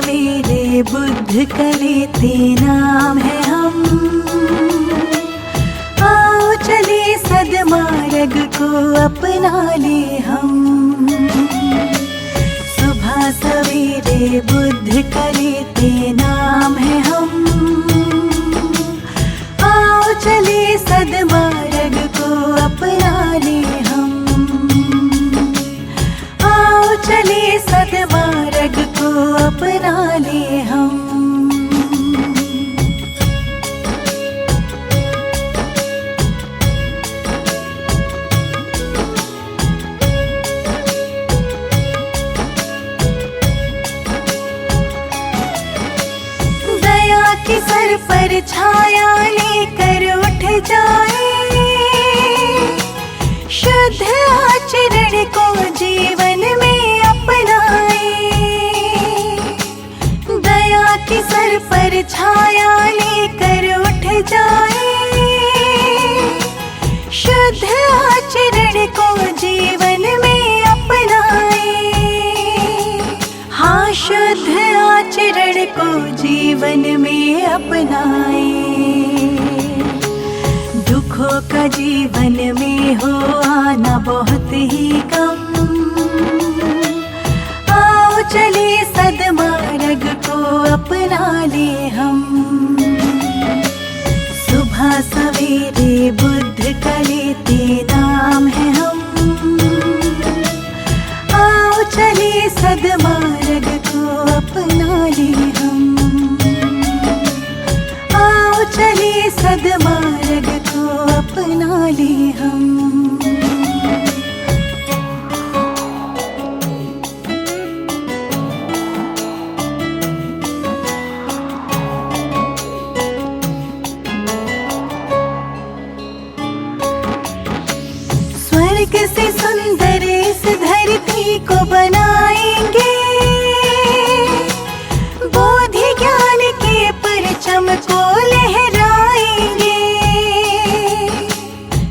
सवेरे बुद्ध कलेते नाम है हम। आओ चले सदमार्ग को अपना ले हम। सुबह सवेरे बुद्ध कलेते नाम है हम। आओ चले सदमार्ग को अपना ले हम। आओ चले सदमार्ग को अपना ले हम। दया की सर पर छाया लेकर उठ जाए। शुद्ध आचरण को जीवन में अपनाए। दया की सर पर छाया लेकर उठ जाए। शुद्ध आचरण को जीवन में अपनाए। हाँ, शुद्ध आचरण को जीवन में अपनाए। दुखों का जीवन में हो आना बहुत ही कम। आओ चले सदमार्ग को अपना ले हम। सुबह सवेरे बुद्ध कलेते नाम है हम। आओ चले सदमार्ग को अपना ले हम। आओ चले सदमार्ग को अपना ले हम। स्वर्ग से सुंदर इस धरती को बनाएंगे। बोधि ज्ञान के परचम को लहराएंगे।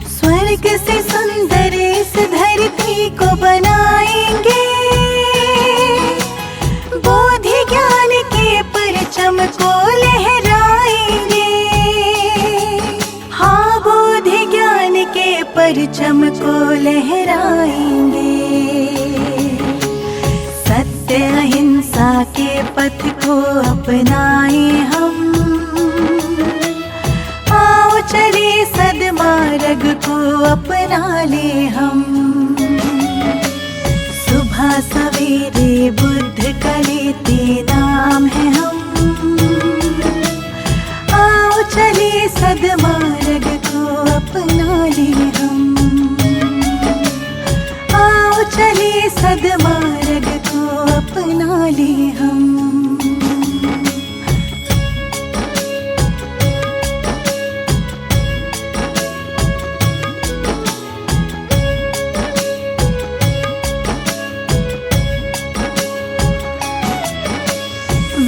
स्वर्ग से सुंदर इस धरती को बनाएंगे। बोधि ज्ञान के परचम को लहराएंगे। हाँ, बोधि ज्ञान के परचम को लहराएंगे। सत्य अहिंसा के पथ को अपनाए हम। आओ चले सदमार्ग को अपना ले हम। सुबह सवेरे बुद्ध कलेते नाम है हम। आओ चले सदमार्ग को अपना ले हम। आओ चले सदमार्ग को अपना ले हम।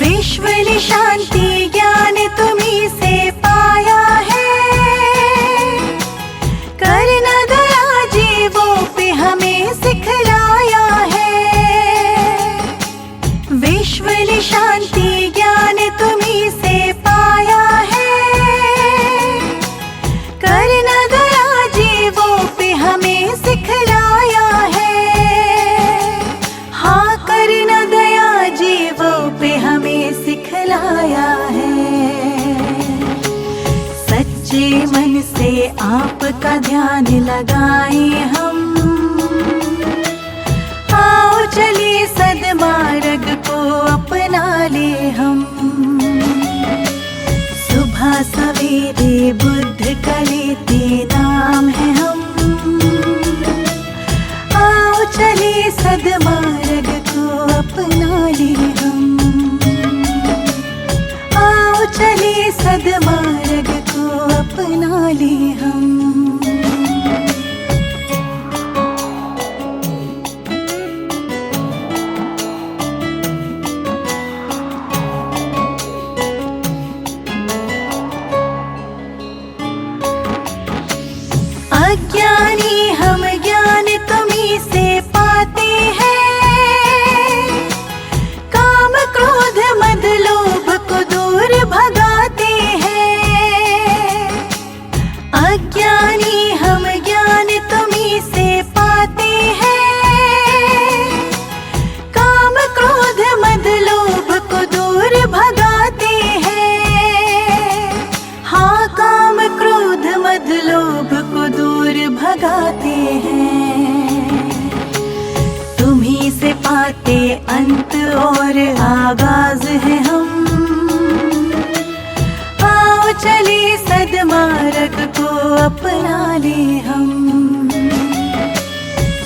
विश्व ने शांति ज्ञान तुम्हीं से पाया है। करना दया जीवों पे हमें सिखलाया है। विश्व ने शांति ज्ञान तुम्हीं से पाया है। करना दया जीवों पे हमें सिखलाया है। हाँ, करना दया जीवों पे हमें सिखलाया है। सच्चे मन से आपका ध्यान लगाए हम। आओ चले सदमार्ग को अपना ले हम। सुबह सवेरे बुद्ध कलेते नाम है हम। आओ चले सदमार्ग को अपना ले हम। आओ चले सदमार्ग को अपना ले हम। हैं हम। आओ चले सद्मार्ग को अपना ले हम।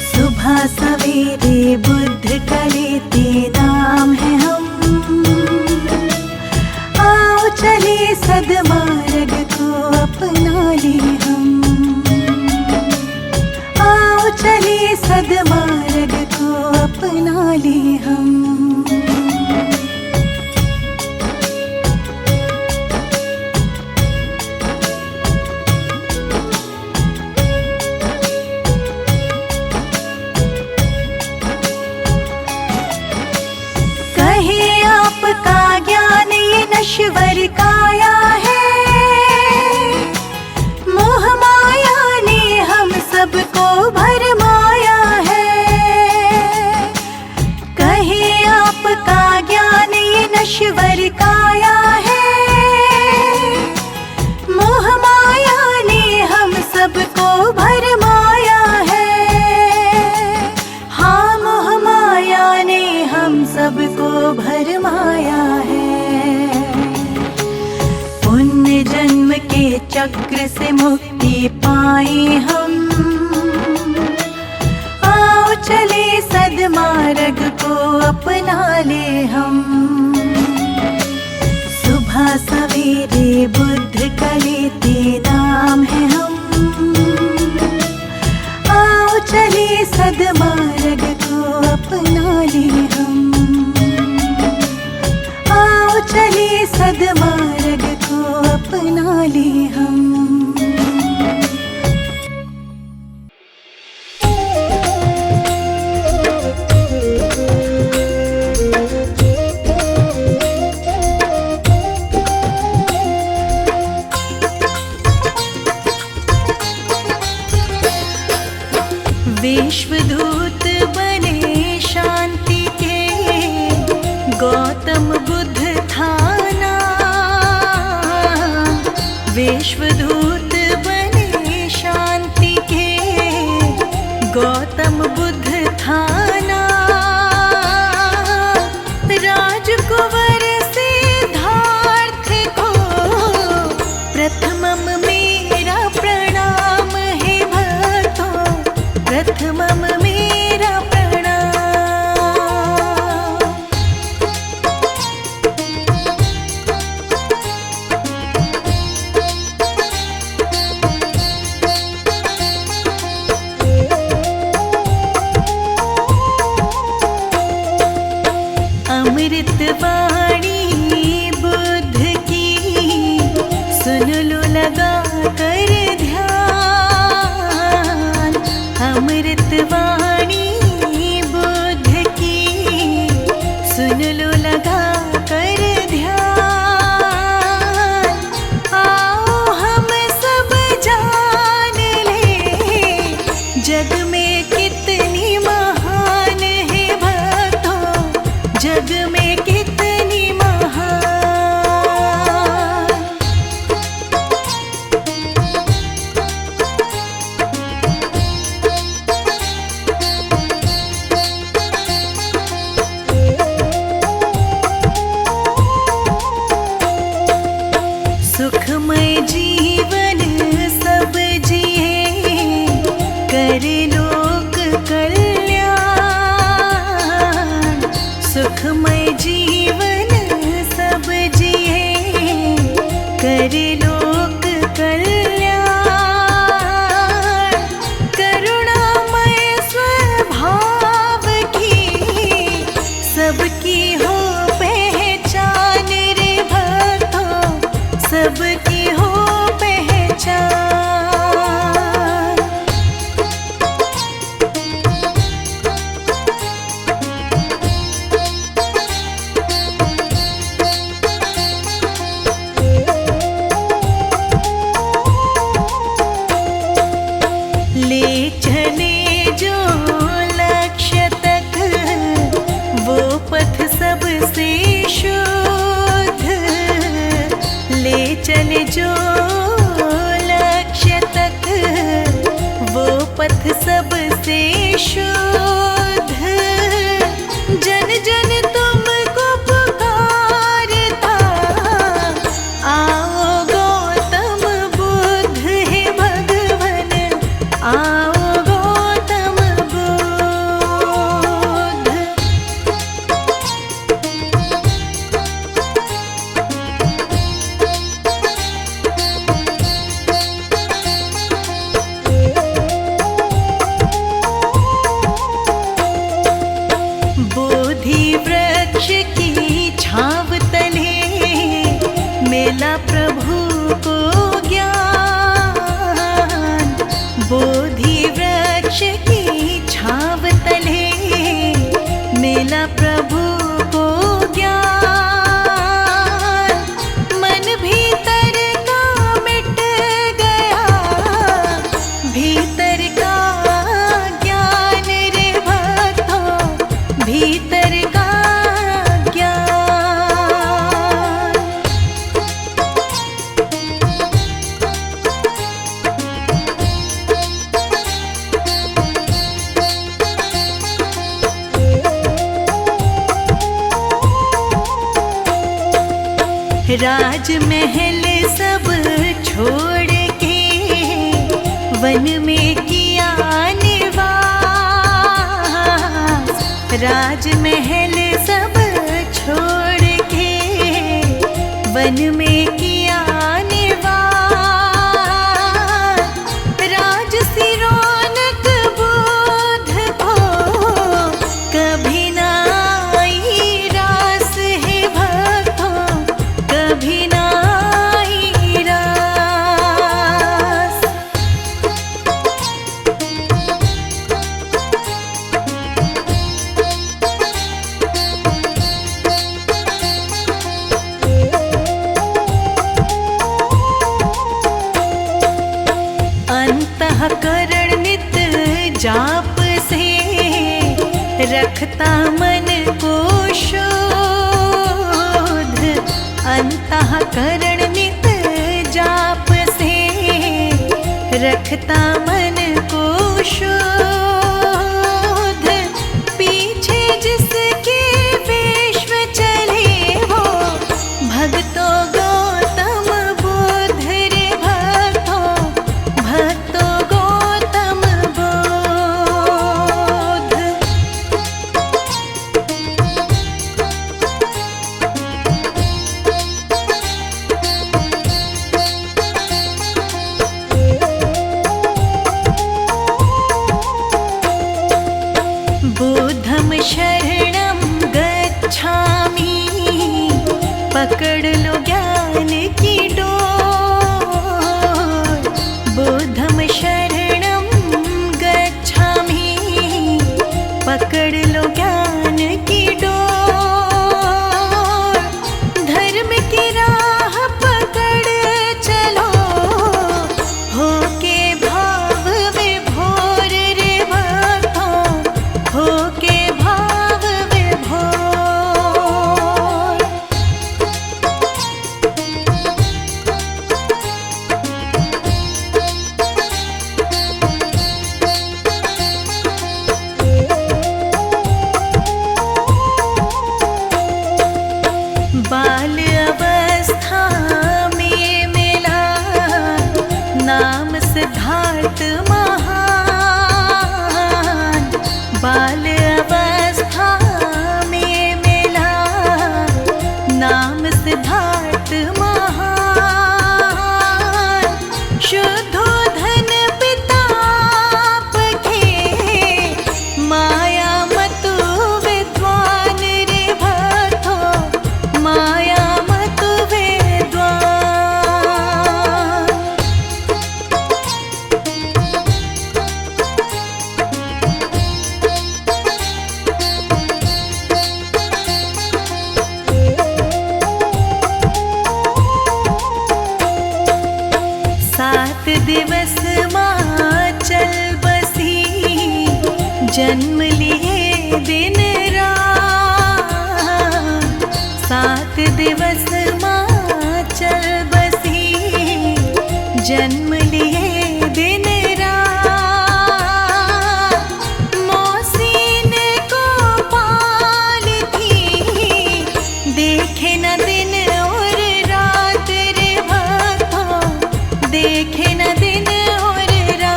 सुबह सवेरे बुद्ध का लेते नाम है हम। आओ चले सद्मार्ग को अपना ले हम। आओ चले सद्मार्ग को अपना ले हम। कहे आपका ज्ञान ये नश्वर काया है। मोह माया ने हम सबको भरमाया है। कहे आपका ज्ञान ये नश्वर काया है। मोह माया ने हम सबको भरमाया है। हाँ, मोह माया ने हम सबको भरमाया है। पुण्य जन्म के चक्र से मुक्ति पाए हम। आओ चले सद्मार्ग को अपना ले हम। सुबह सवेरे बुद्ध का लेते नाम है हम। आओ चले सद्मार्ग को अपना ले हम। आओ चले सद्मार्ग को अपना ले हम। विश्वदूत बने शांति के गौतम बुद्ध था ना। विश्वदूत बने शांति के गौतम बुद्ध था ना। राजकुंवर सिद्धार्थ को प्रथमम मेरा प्रणाम है भक्तों। प्रथमम मेरा प्रणाम। अमृत वाणी बुद्ध की सुन लो लगा कर ध्यान। अमृत वाणी बुद्ध की सुन लो लगा कर ध्यान। आओ हम सब जान ले जग में कितनी महान है भक्तों। जग में कितनी महान। सुखमय जीवन सब जिए कर लोक कल्याण। सुखमय जीवन सब जिए कर लोक कल्याण। करुणामय स्वभाव की सबकी हो पहचान रे भक्तों। सबकी हो पहचान। ले चले जो लक्ष्य तक वो पथ सबसे शुद्ध। ले चले जो लक्ष्य तक वो पथ सबसे शुद्ध। जन जन तुमको पुकार राजमहल सब छोड़ के वन में किया निवास। राजमहल सब छोड़ के वन में किया निवास। राजसी रौनक बोध को कभी ना आई रास है भक्तों, कभी ना आई रास। अंतःकरण नित जाप से रखता मन को शुद्ध। अंतःकरण नित जाप से रखता मन को शुद्ध। पीछे जिसके विश्व चले वो भक्तों गौतम बुद्ध रे भक्तों, भक्तों गौतम बुद्ध। बुद्धं शरणं गच्छामि, पकड़ लो ज्ञान की डोर। बुद्धं शरणं गच्छामि, पकड़ लो ज्ञान की डोर। धर्म की राह पकड़ चलो, होके भाव विभोर रे भक्तों, होके भाव विभोर। बाल अवस्था में मिला नाम सिद्धार्थ महान। बाल अवस्था में मिला नाम सिद्धार्थ महान। शुद्धोधन पिता के माया मतु विद्वान रे भक्तों, माया मतु विद्वान। सात दिवस माँ चल बसी, जन्म लिए दिन रात। सात दिवस माँ चल बसी, जन्म लिए दिन रात। मौसीन को पालती, देखे न दिन और रात रे भक्तों, देखे न दिन और रात।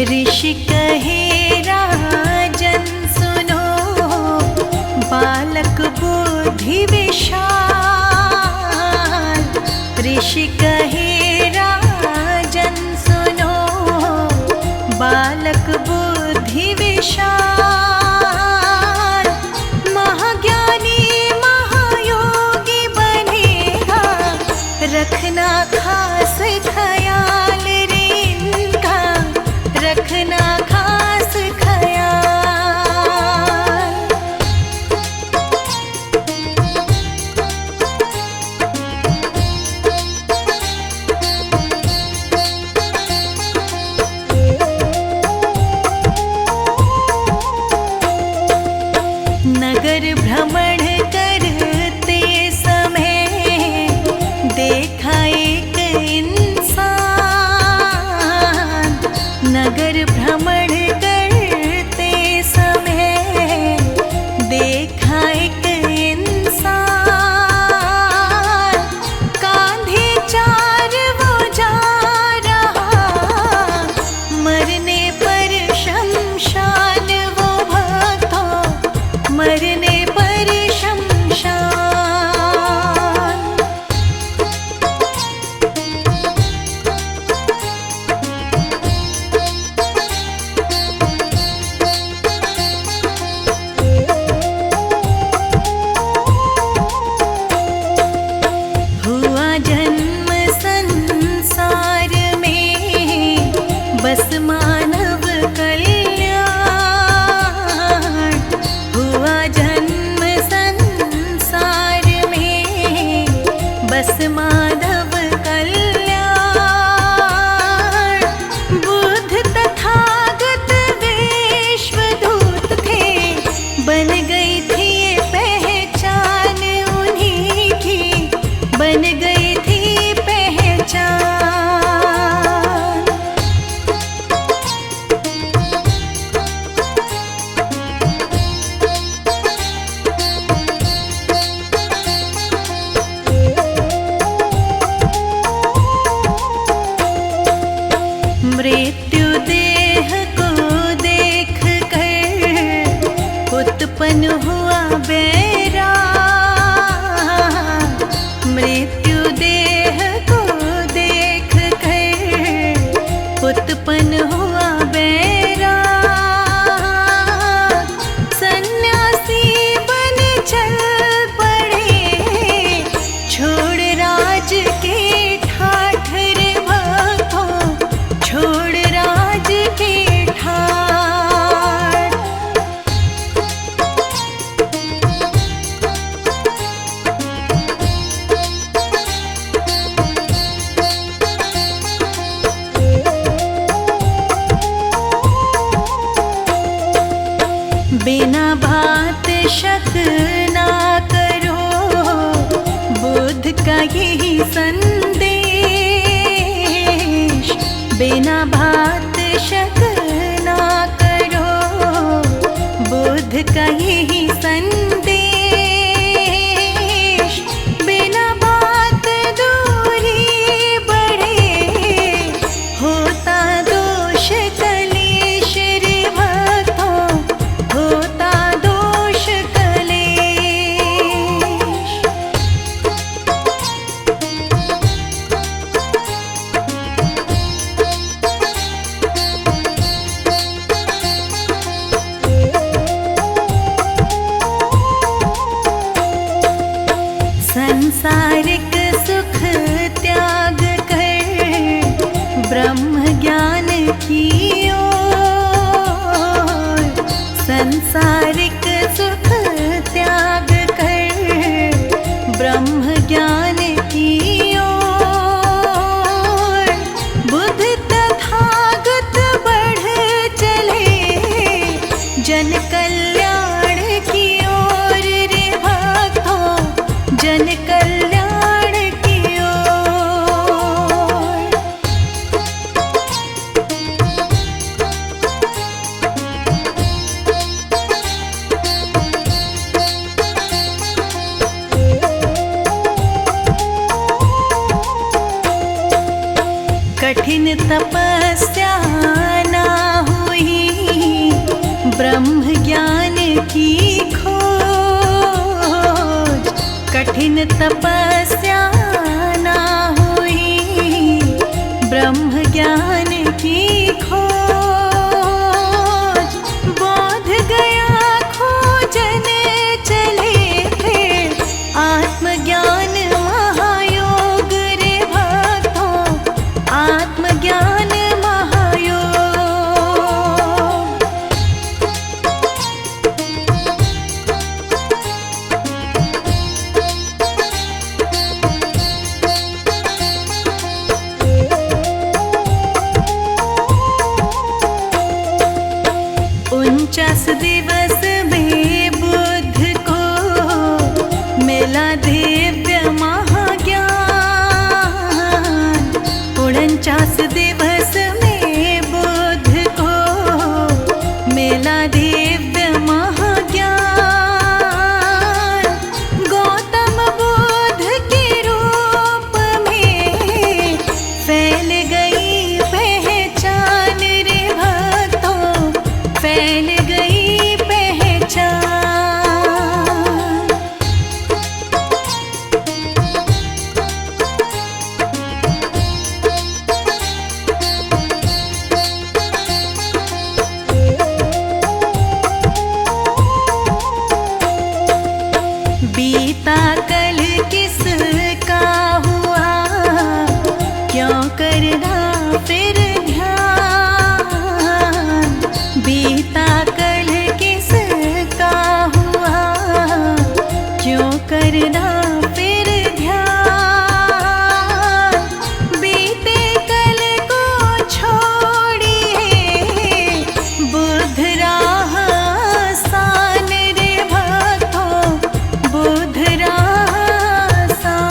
ऋषि कहे राजन सुनो, बालक बुद्धि विशाल। ऋषि कहे राजन सुनो, बालक बुद्धि विशाल। महाज्ञानी महायोगी बनेगा, रखना खास ख्याल रे इनका, रखना खास ख्याल। यही संदेश, बिना बात शक ना करो, बुद्ध का यही संदेश, बिना बात दूरी बढ़े, होता दोष कलेश रे भक्तों, होता दोष कलेश। संसारिक सुख त्याग कर ब्रह्म ज्ञान की ओर, संसारिक सुख त्याग कर ब्रह्म ज्ञान की ओर, बुद्ध तथागत बढ़ चले जन कल्याण की ओर रे भक्तों, जन कल्याण की ओर। कठिन तपस्या ना हुई ब्रह्म ज्ञान की खोज, कठिन तपस्या ना हुई ब्रह्म ज्ञान की खोज, बोध गया खोजन चले थे आत्मज्ञान महायोग रे भक्तों, आत्मज्ञान महायोग। उनचास दिवस में बुद्ध को मिला दिव्य महाज्ञान, 49 दिवस में बुद्ध को मिला दिव्य महाज्ञान, गौतम बुद्ध के रूप में फैल गई पहचान रे भक्तों, फैल गई पहचान। बीता कल किसका हुआ, क्यों करना फिर ध्यान, बीता कल किसका हुआ, क्यों करना फिर ध्यान, बीते कल को छोड़िए बुद्ध राह आसान रे भक्तों, बुद्ध राह आसान।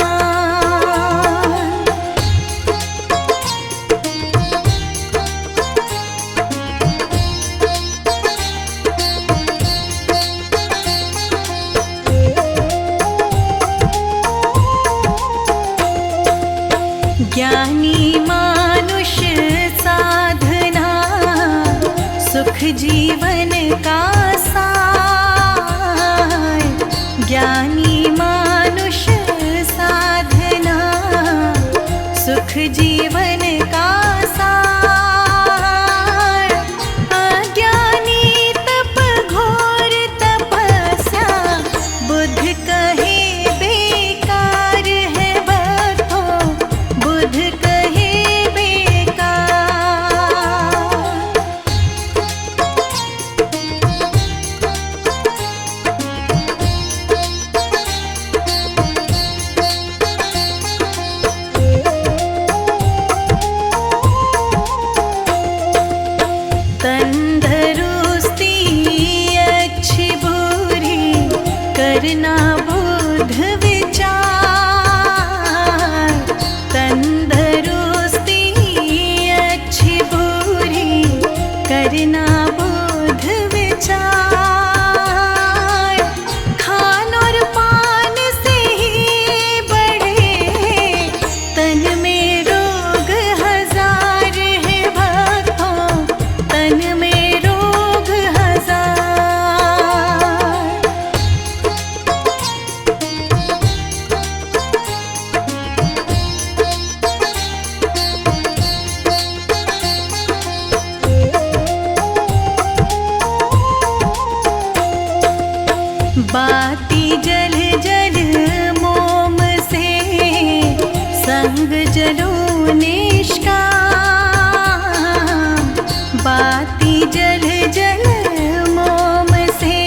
चलो निष्काम, बाती जल जल मोम से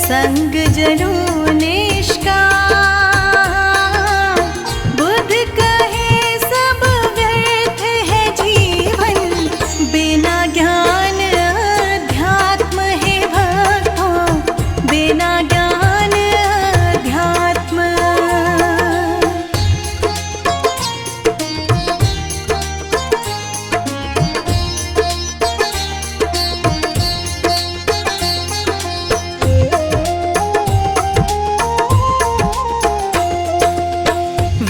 संग जलो निष्काम। बुद्ध कहे सब व्यर्थ है जीवन, बिना ज्ञान अध्यात्म है भक्तों, बिना ज्ञान अध्यात्म।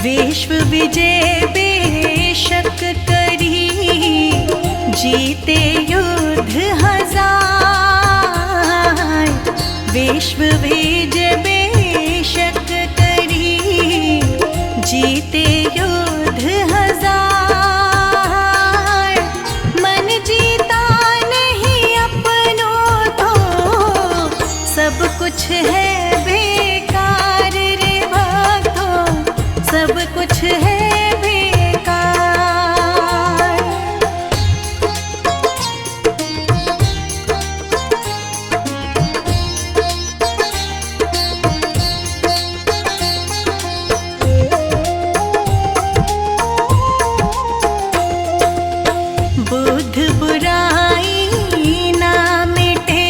विश्व विजय बेशक करी, जीते युद्ध हजार। विश्व विजय बेशक करी, जीते युद्ध हजार। मन जीता नहीं अपनों तो सब कुछ है बेकार रे भक्तों, सब कुछ है बेकार। बुद्ध बुराई ना मिटे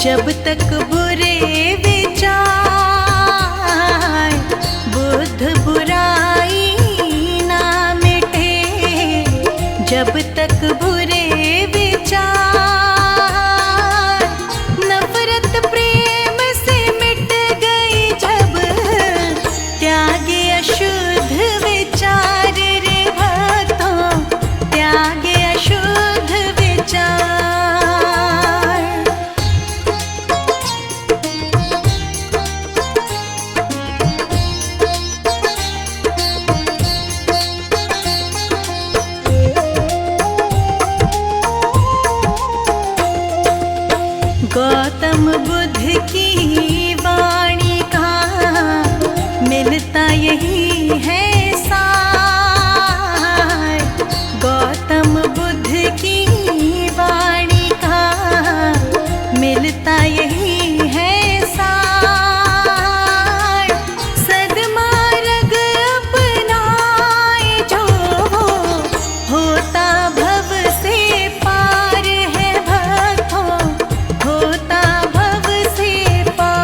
जब तक बुरे विचार। बुद्ध बुराई ना मिटे जब तक बुरे विचार। नफरत प्रेम से मिट गई जब, त्यागे अशुद्ध विचार रे भक्तों, त्यागे अशुद्ध विचार। गौतम बुद्ध की वाणी का मिलता यही है सार। गौतम बुद्ध की वाणी का मिलता यही है सार। सद्मार्ग अपनाए जो होता भव से पार है भक्तों, होता भव से पार।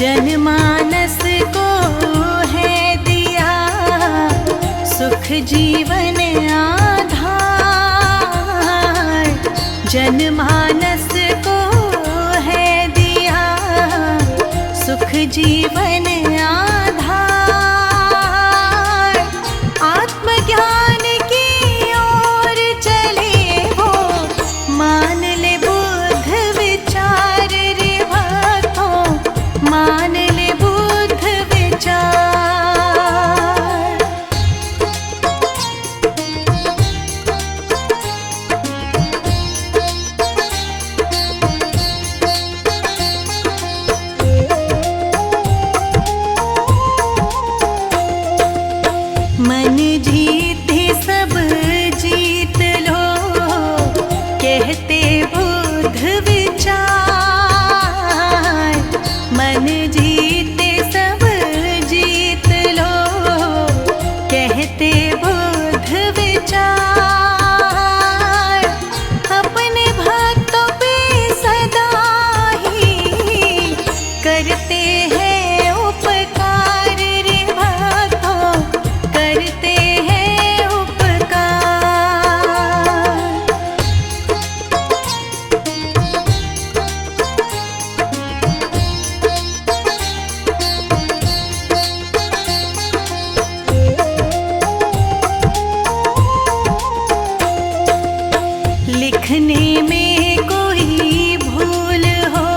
जनमानस को है दिया सुख जीवन आधार। जनमानस को है दिया सुख जीवन आधार। आत्मज्ञान की ओर चले वो, मान ले बुद्ध विचार रे भक्तों, मान ले बुद्ध विचार। मन जीते सब जीत लो, कहते बुद्ध विचार। मन जीते सब जीत लो, कहते बुद्ध विचार। अपने भक्तों पे सदा ही करते हैं उपकार रे भक्तों, करते हैं उपकार। लिखने में कोई भूल हो,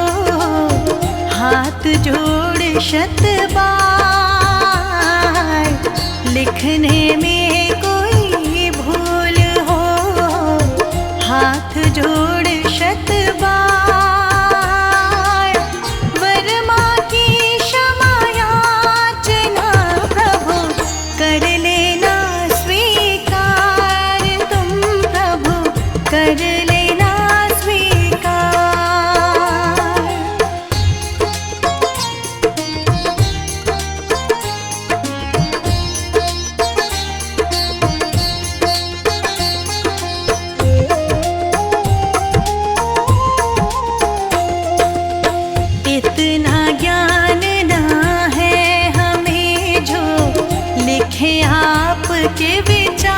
हाथ जोड़ शत बार। लिखने में कोई भूल हो, हाथ जोड़ शत बार वर्मा की क्षमा याचना प्रभु कर लेना स्वीकार, तुम प्रभु कर लेना स्वीकार। इतना ज्ञान ना है हमें जो लिखे आपके विचार,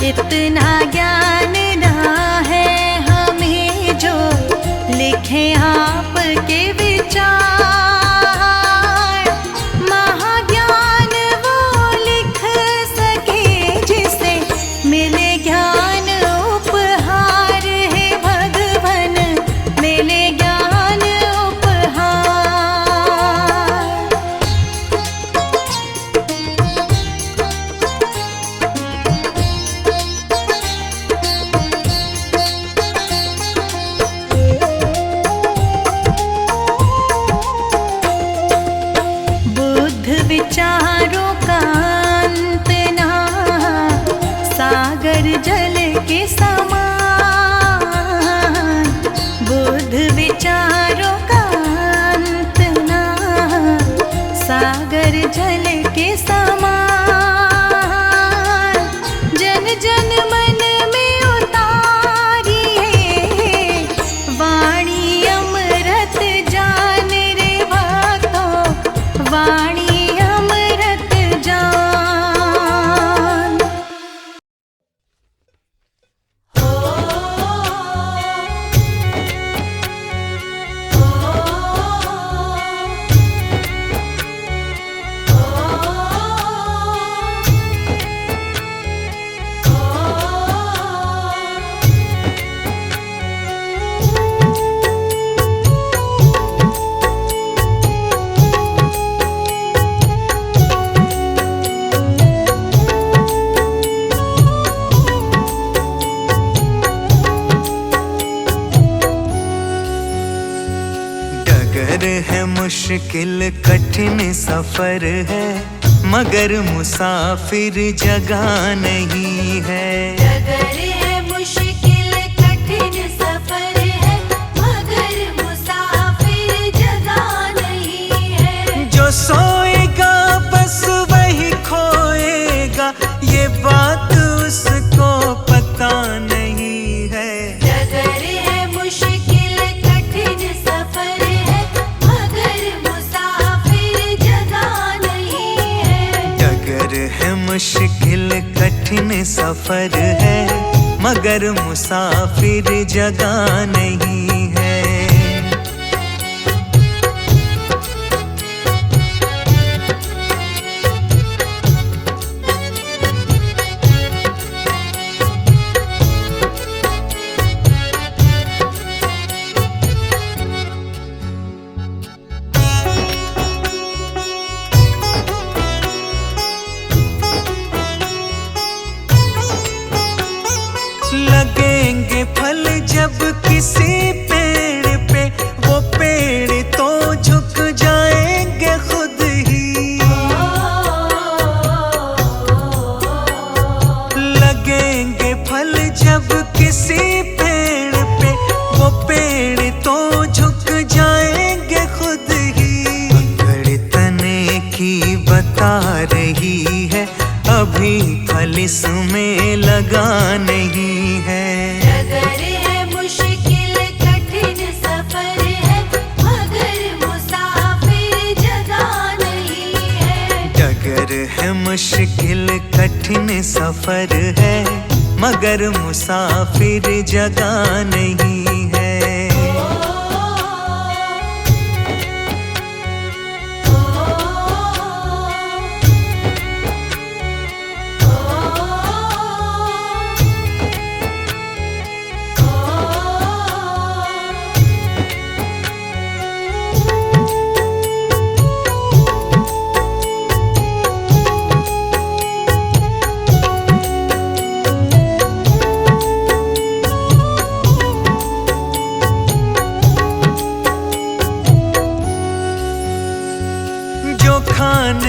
इतना ज्ञान ना है हमें जो लिखे आपके विचार। महाज्ञान वो लिख सके जिसे मिले ज्ञान उपहार, है भगवन मिले ज्ञान उपहार। बुद्ध विचारों का अंत ना, सागर जल के समान। बुद्ध विचारों का अंत ना, सागर जल के समान। जन जन मन में उतारिए वाणी अमृत जान रे भक्तों, वाणी अमृत जान। डगर है मुश्किल कठिन सफर है, मगर मुसाफिर जगह नहीं है। डगर है मुश्किल कठिन सफर है, मगर मुसाफिर जगह नहीं है। जो सोएगा बस वही खोएगा, ये बात उसको पता नहीं है। डगर है मुश्किल कठिन सफर है, मगर मुसाफिर जगह नहीं है। डगर है मुश्किल कठिन सफर है, मगर मुसाफिर जगह नहीं है। लगेंगे फल जब किसी पेड़ पे, वो पेड़ तो झुक जाएंगे खुद ही। लगेंगे फल जब किसी पेड़ पे, वो पेड़ तो झुक जाएंगे खुद ही। अकड़ तने की बता रही है, अभी फल इसमें लगा नहीं है। डगर है मुश्किल कठिन सफर है, मगर मुसाफिर जगह नहीं है। डगर है मुश्किल कठिन सफर है, मगर मुसाफिर जगह नहीं है।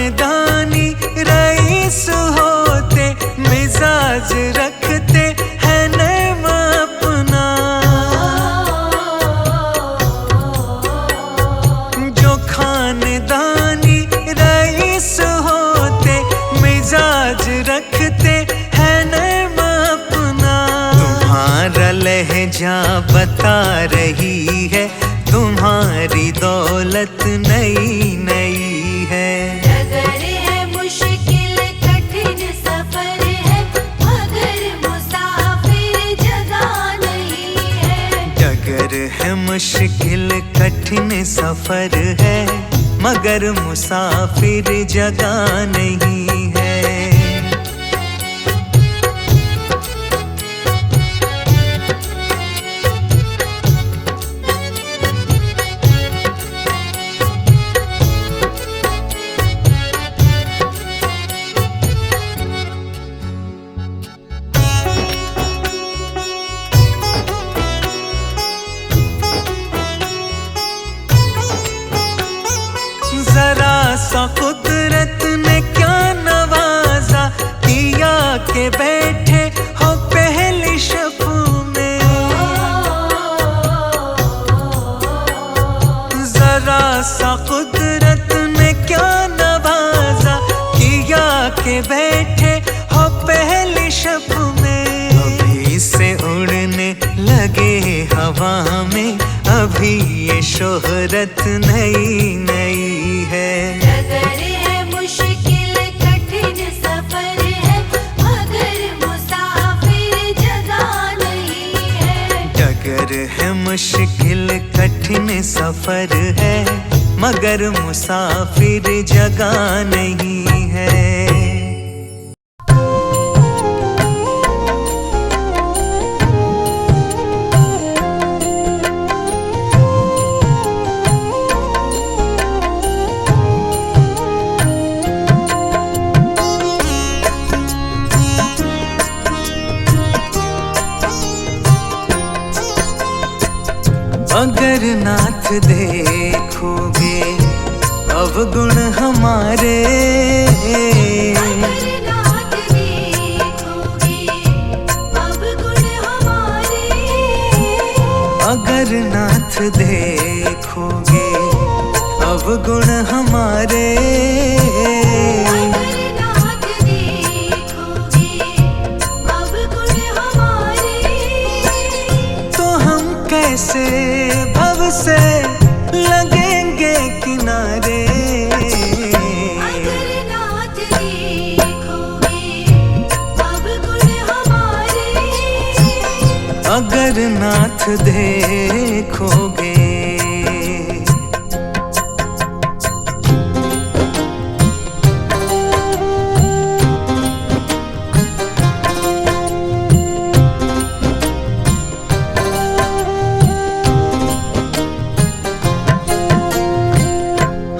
खानदानी रईस होते, मिजाज रखते हैं नैम अपना। जो खानदानी रईस होते, मिजाज रखते हैं नैम अपना। तुम्हारा लहजा बता रही है, तुम्हारी दौलत नई नई है। डगर है मुश्किल कठिन सफर है, मगर मुसाफिर जगह नहीं है। डगर है मुश्किल कठिन सफर है, मगर मुसाफिर जगह नहीं है। जरा सा कुदरत ने क्या नवाजा, किया के बैठे हो पहली शब में। जरा सा कुदरत ने क्या नवाजा, किया के बैठे हो पहली शब में। अभी से उड़ने लगे हवा में, अभी ये शोहरत नई नई है। डगर है मुश्किल कठिन सफर है, मगर मुसाफिर जगह नहीं है। डगर है मुश्किल कठिन सफर है, मगर मुसाफिर जगह नहीं है। अगर नाथ देखोगे अवगुण हमारे, अगर नाथ देखोगे अवगुण हमारे। अगर नाथ देखोगे अवगुण हमारे। अगर नाथ देखोगे अवगुण हमारे। तो हम कैसे भव से लगेंगे किनारे। अगर नाथ देखोगे अवगुण हमारे। अगर नाथ देखोगे।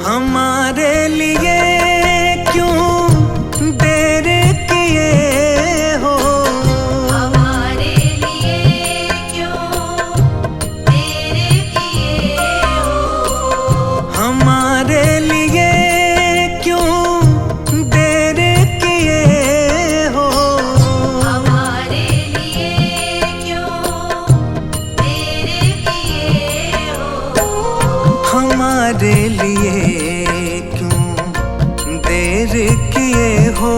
हमारे लिए क्यों देर किए हो। हमारे लिए क्यों देर किए हो। हमारे लिए क्यों देर किए हो। हमारे लिए क्यों देर किए हो। हमारे लिए क्यों देर किए हो।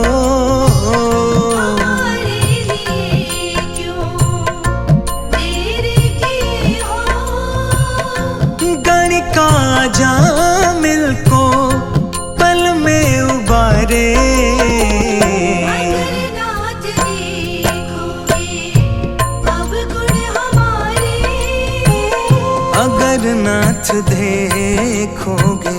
हमारे लिए क्यों देर किए हो। गणिका जामिल को पल में उबारे। अगर नाथ देखोगे अवगुण हमारे। अगर नाथ देखोगे।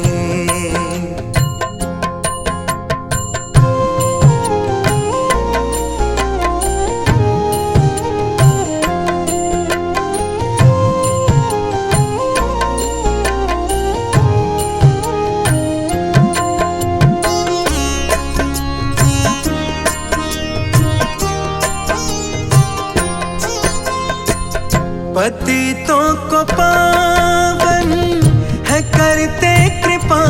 पतितों को पावन है करते कृपा।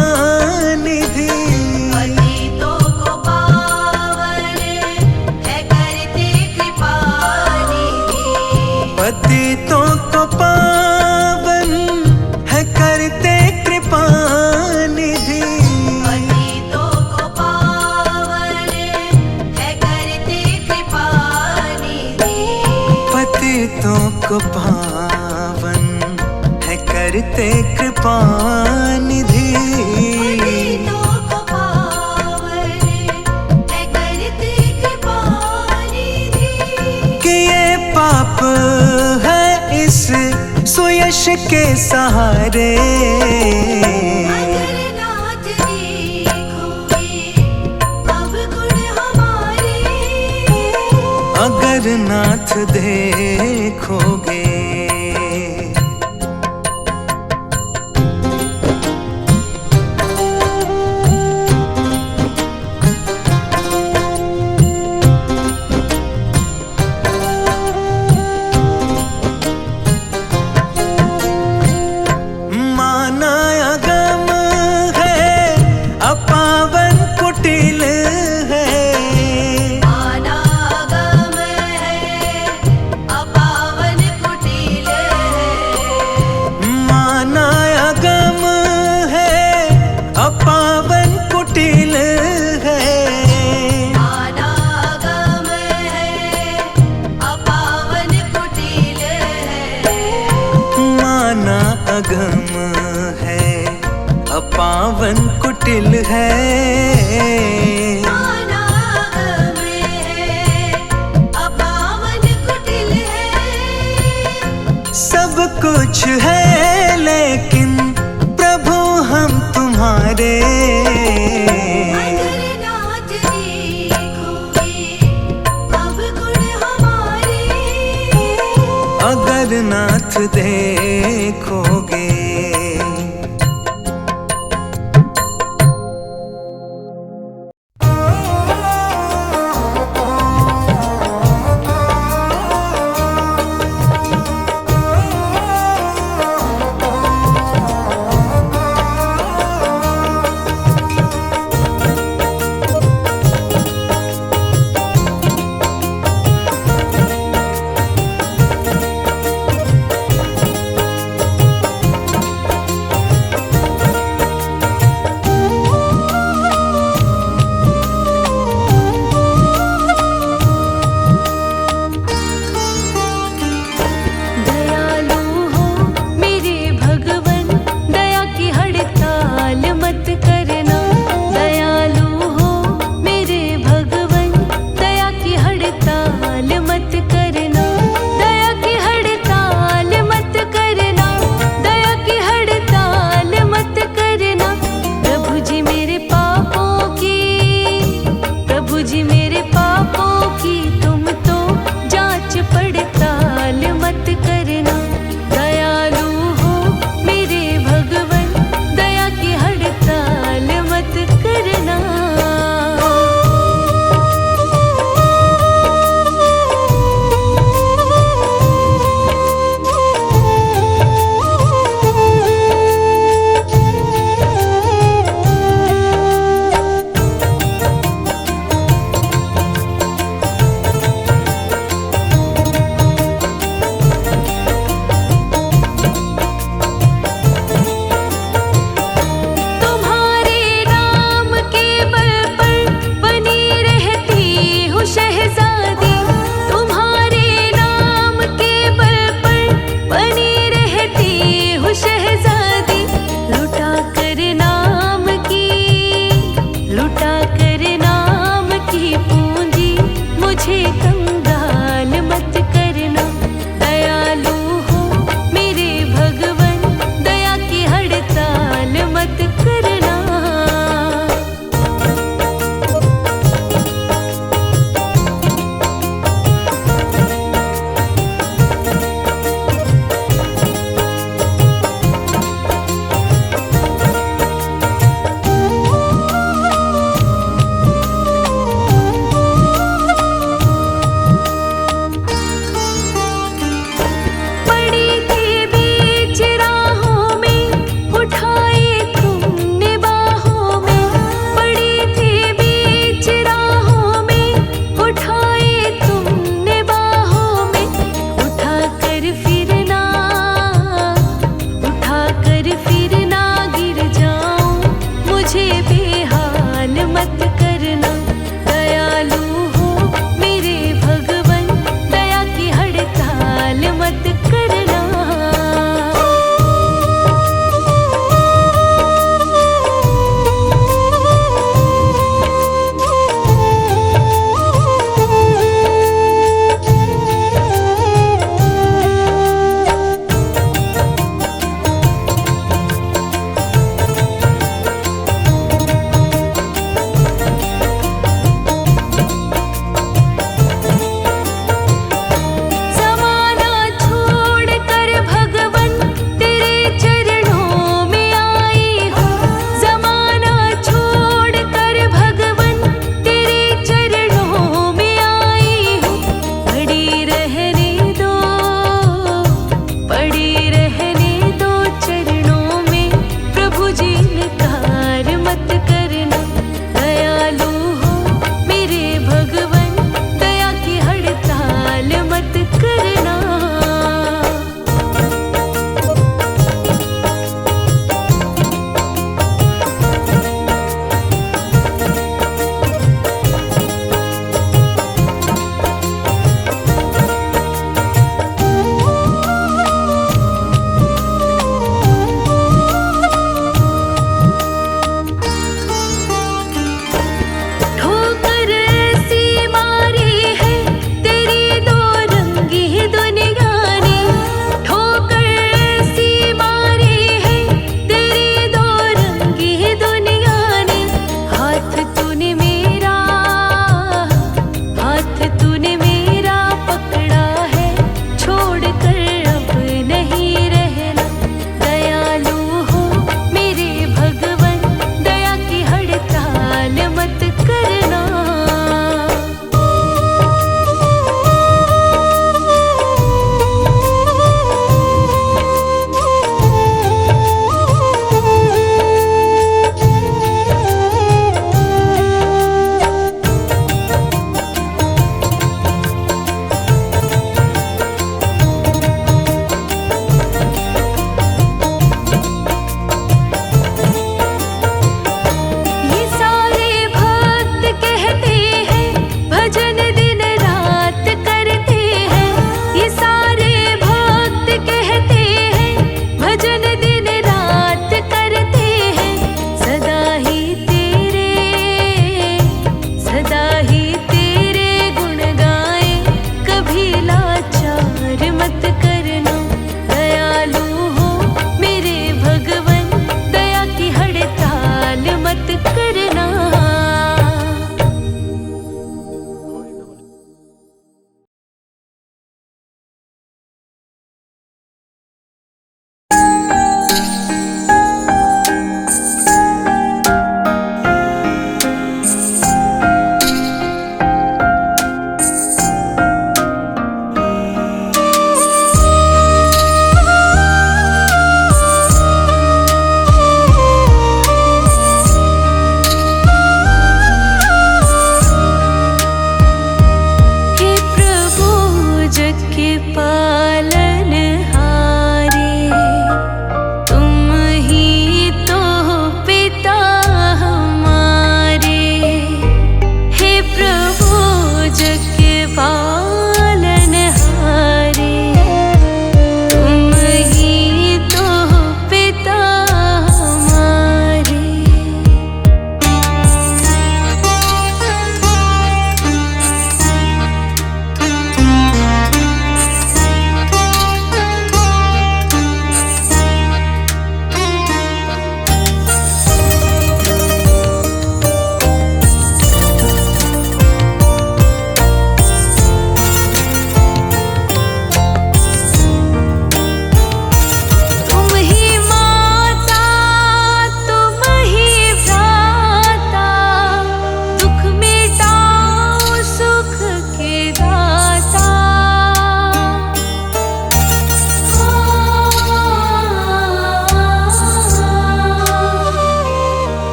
करते कृपा निधि। किए पाप है इस सुयश के सहारे, अगर नाथ देखोगे। माना अगम है अपावन कुटिल है, पावन कुटिल है, अपावन कुटिल है। माना अगम है अपावन कुटिल है, माना अगम है अपावन कुटिल है। सब कुछ है लेकिन प्रभु हम तुम्हारे, अगर नाथ देखो।